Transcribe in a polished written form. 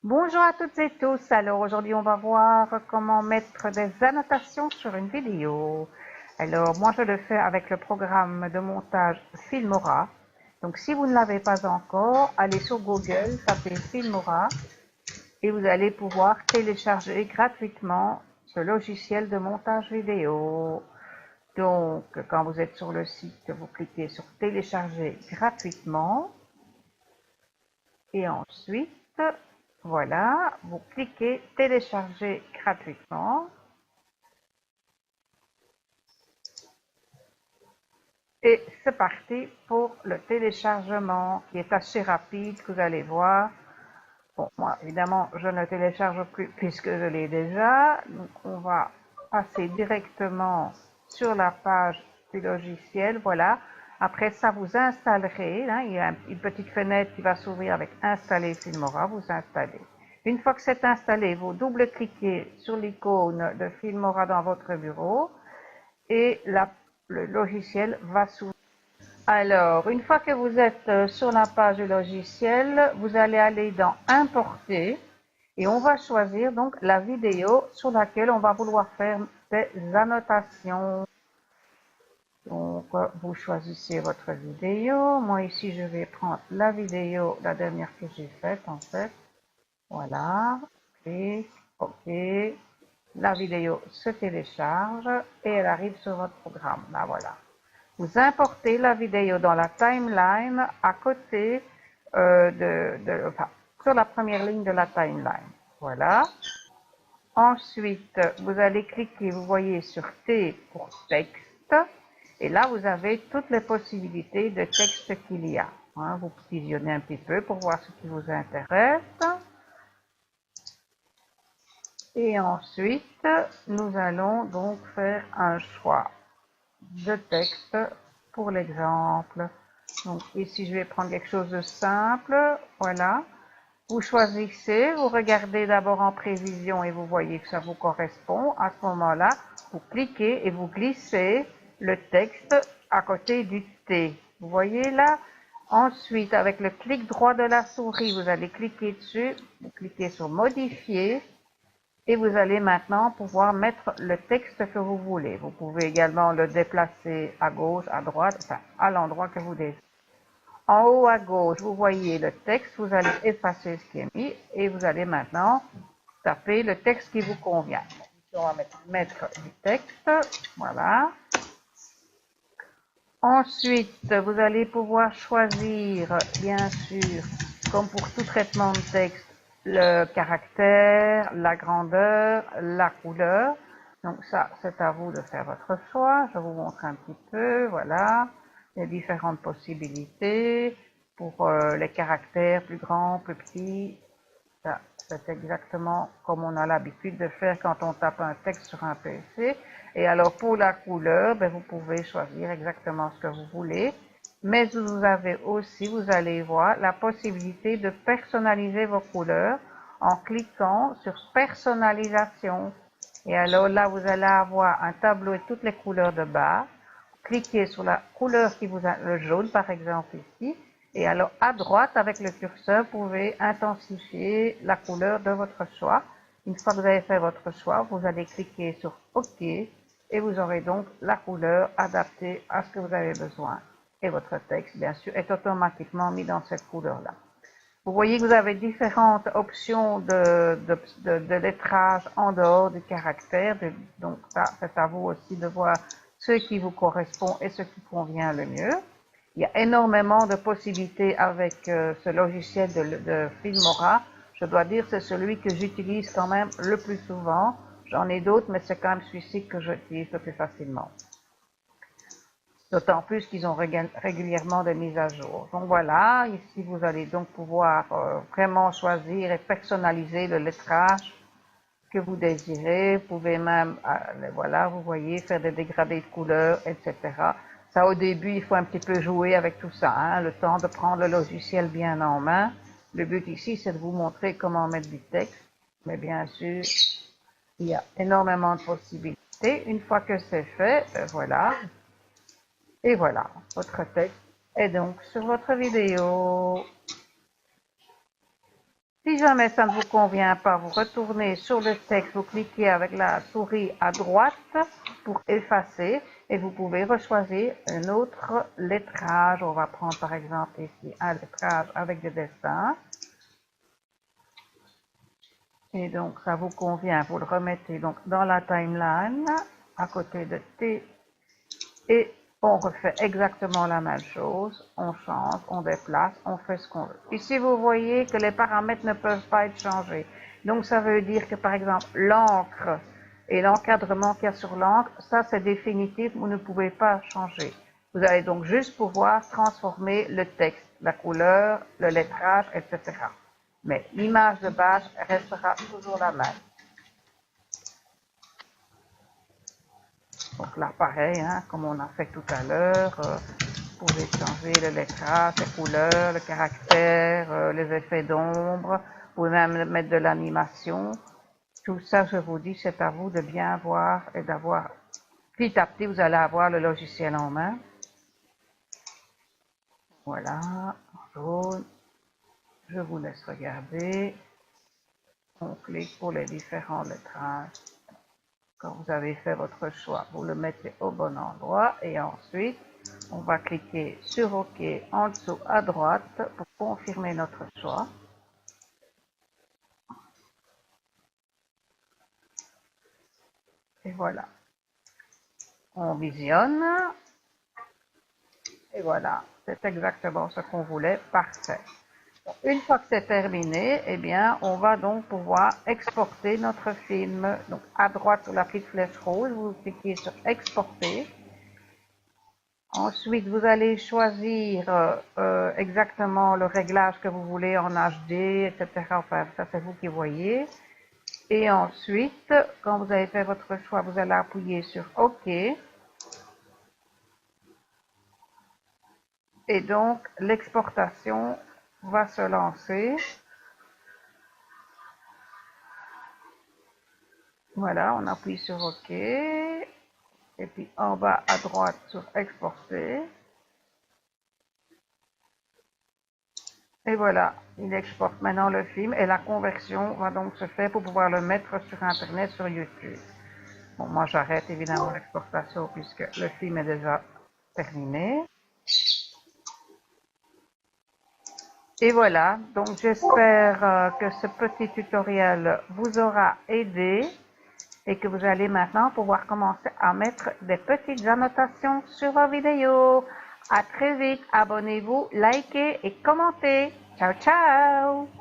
Bonjour à toutes et tous. Alors aujourd'hui, on va voir comment mettre des annotations sur une vidéo. Alors moi, je le fais avec le programme de montage Filmora. Donc si vous ne l'avez pas encore, allez sur Google, tapez Filmora et vous allez pouvoir télécharger gratuitement ce logiciel de montage vidéo. Donc quand vous êtes sur le site, vous cliquez sur télécharger gratuitement. Et ensuite, voilà, vous cliquez télécharger gratuitement. Et c'est parti pour le téléchargement qui est assez rapide, que vous allez voir. Bon, moi, évidemment, je ne télécharge plus puisque je l'ai déjà. Donc, on va passer directement sur la page du logiciel. Voilà. Après ça, vous installerez. Hein, il y a une petite fenêtre qui va s'ouvrir avec Installer Filmora. Vous installez. Une fois que c'est installé, vous double-cliquez sur l'icône de Filmora dans votre bureau et le logiciel va s'ouvrir. Alors, une fois que vous êtes sur la page du logiciel, vous allez aller dans Importer et on va choisir donc la vidéo sur laquelle on va vouloir faire des annotations. Donc, vous choisissez votre vidéo. Moi, ici, je vais prendre la vidéo, la dernière que j'ai faite, en fait. Voilà. Clic. OK. La vidéo se télécharge et elle arrive sur votre programme. Là, voilà. Vous importez la vidéo dans la timeline à côté enfin, sur la première ligne de la timeline. Voilà. Ensuite, vous allez cliquer, vous voyez, sur T pour texte. Et là, vous avez toutes les possibilités de texte qu'il y a. Hein, vous visionnez un petit peu pour voir ce qui vous intéresse. Et ensuite, nous allons donc faire un choix de texte pour l'exemple. Donc ici, je vais prendre quelque chose de simple. Voilà. Vous choisissez, vous regardez d'abord en prévision et vous voyez que ça vous correspond. À ce moment-là, vous cliquez et vous glissez le texte à côté du T. Vous voyez là? Ensuite, avec le clic droit de la souris, vous allez cliquer dessus, vous cliquez sur Modifier et vous allez maintenant pouvoir mettre le texte que vous voulez. Vous pouvez également le déplacer à gauche, à droite, enfin à l'endroit que vous désirez. En haut à gauche, vous voyez le texte, vous allez effacer ce qui est mis et vous allez maintenant taper le texte qui vous convient. On va mettre du texte, voilà. Ensuite, vous allez pouvoir choisir, bien sûr, comme pour tout traitement de texte, le caractère, la grandeur, la couleur. Donc ça, c'est à vous de faire votre choix. Je vous montre un petit peu, voilà, les différentes possibilités pour les caractères plus grands, plus petits. Ça, c'est exactement comme on a l'habitude de faire quand on tape un texte sur un PC. Et alors pour la couleur, ben, vous pouvez choisir exactement ce que vous voulez. Mais vous avez aussi, vous allez voir, la possibilité de personnaliser vos couleurs en cliquant sur personnalisation. Et alors là, vous allez avoir un tableau et toutes les couleurs de bas. Cliquez sur la couleur qui vous a, le jaune par exemple ici. Et alors à droite, avec le curseur, vous pouvez intensifier la couleur de votre choix. Une fois que vous avez fait votre choix, vous allez cliquer sur OK et vous aurez donc la couleur adaptée à ce que vous avez besoin. Et votre texte, bien sûr, est automatiquement mis dans cette couleur-là. Vous voyez que vous avez différentes options de lettrage en dehors du caractère. Donc ça, c'est à vous aussi de voir ce qui vous correspond et ce qui convient le mieux. Il y a énormément de possibilités avec ce logiciel de Filmora. Je dois dire que c'est celui que j'utilise quand même le plus souvent. J'en ai d'autres, mais c'est quand même celui-ci que j'utilise le plus facilement. D'autant plus qu'ils ont régulièrement des mises à jour. Donc voilà, ici vous allez donc pouvoir vraiment choisir et personnaliser le lettrage que vous désirez. Vous pouvez même, voilà, vous voyez, faire des dégradés de couleurs, etc. Ça, au début, il faut un petit peu jouer avec tout ça, hein, le temps de prendre le logiciel bien en main. Le but ici, c'est de vous montrer comment mettre du texte. Mais bien sûr, il y a énormément de possibilités. Une fois que c'est fait, voilà. Et voilà, votre texte est donc sur votre vidéo. Si jamais ça ne vous convient pas, vous retournez sur le texte, vous cliquez avec la souris à droite pour effacer et vous pouvez rechoisir un autre lettrage. On va prendre par exemple ici un lettrage avec des dessins. Et donc ça vous convient, vous le remettez donc dans la timeline à côté de T et on refait exactement la même chose. On change, on déplace, on fait ce qu'on veut. Ici, vous voyez que les paramètres ne peuvent pas être changés. Donc, ça veut dire que, par exemple, l'encre et l'encadrement qu'il y a sur l'encre, ça, c'est définitif. Vous ne pouvez pas changer. Vous allez donc juste pouvoir transformer le texte, la couleur, le lettrage, etc. Mais l'image de base restera toujours la même. Donc là, pareil, hein, comme on a fait tout à l'heure, vous pouvez changer le lettrage, les couleurs, le caractère, les effets d'ombre. Vous pouvez même mettre de l'animation. Tout ça, je vous dis, c'est à vous de bien voir et d'avoir, petit à petit, vous allez avoir le logiciel en main. Voilà, jaune. Je vous laisse regarder. On clique pour les différents lettrages. Quand vous avez fait votre choix, vous le mettez au bon endroit et ensuite, on va cliquer sur OK en dessous à droite pour confirmer notre choix. Et voilà. On visionne. Et voilà, c'est exactement ce qu'on voulait. Parfait. Une fois que c'est terminé, eh bien, on va donc pouvoir exporter notre film. Donc, à droite sur la petite flèche rouge, vous cliquez sur Exporter. Ensuite, vous allez choisir exactement le réglage que vous voulez en HD, etc. Enfin, ça, c'est vous qui voyez. Et ensuite, quand vous avez fait votre choix, vous allez appuyer sur OK. Et donc, l'exportation va se lancer. Voilà, on appuie sur OK. Et puis en bas à droite sur Exporter. Et voilà, il exporte maintenant le film et la conversion va donc se faire pour pouvoir le mettre sur Internet, sur YouTube. Bon, moi j'arrête évidemment l'exportation puisque le film est déjà terminé. Et voilà, donc j'espère que ce petit tutoriel vous aura aidé et que vous allez maintenant pouvoir commencer à mettre des petites annotations sur vos vidéos. À très vite, abonnez-vous, likez et commentez. Ciao, ciao!